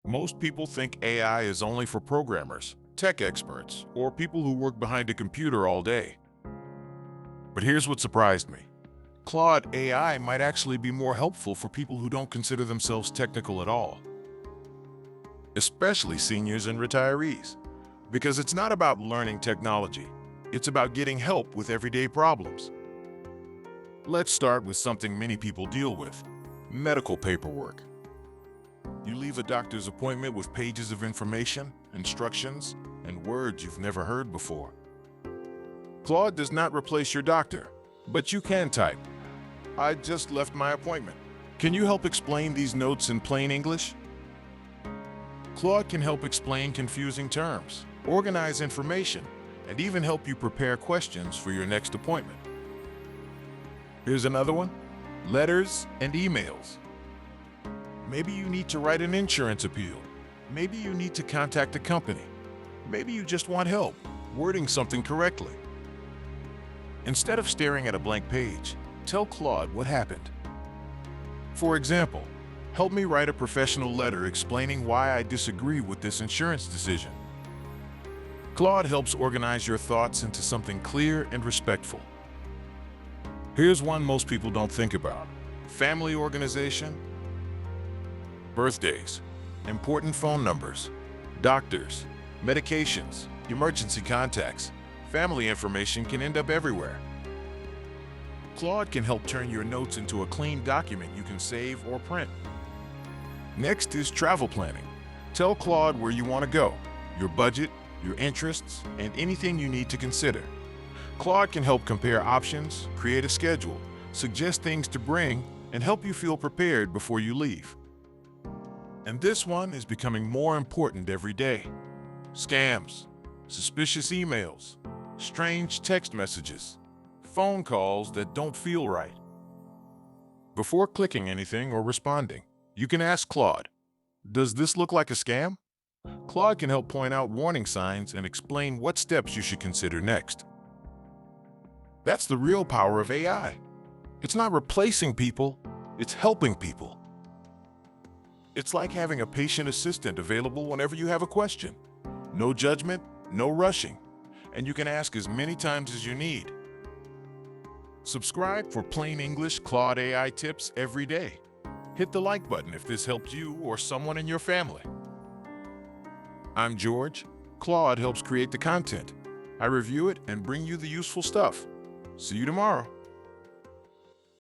Most people think AI is only for programmers, tech experts, or people who work behind a computer all day. But here's what surprised me. Claude AI might actually be more helpful for people who don't consider themselves technical at all, especially seniors and retirees. Because it's not about learning technology, it's about getting help with everyday problems. Let's start with something many people deal with: medical paperwork. You leave a doctor's appointment with pages of information, instructions, and words you've never heard before. Claude does not replace your doctor, but you can type, "I just left my appointment. Can you help explain these notes in plain English?" Claude can help explain confusing terms, organize information, and even help you prepare questions for your next appointment. Here's another one: letters and emails. Maybe you need to write an insurance appeal. Maybe you need to contact a company. Maybe you just want help wording something correctly. Instead of staring at a blank page, tell Claude what happened. For example, help me write a professional letter explaining why I disagree with this insurance decision. Claude helps organize your thoughts into something clear and respectful. Here's one most people don't think about: family organization, birthdays, important phone numbers, doctors, medications, emergency contacts. Family information can end up everywhere. Claude can help turn your notes into a clean document you can save or print. Next is travel planning. Tell Claude where you want to go, your budget, your interests, and anything you need to consider. Claude can help compare options, create a schedule, suggest things to bring, and help you feel prepared before you leave. And this one is becoming more important every day: scams, suspicious emails, strange text messages, phone calls that don't feel right. Before clicking anything or responding, you can ask Claude, "Does this look like a scam?" Claude can help point out warning signs and explain what steps you should consider next. That's the real power of AI. It's not replacing people, it's helping people. It's like having a patient assistant available whenever you have a question. No judgment, no rushing, and you can ask as many times as you need. Subscribe for plain English Claude AI tips every day. Hit the like button if this helped you or someone in your family. I'm George. Claude helps create the content. I review it and bring you the useful stuff. See you tomorrow.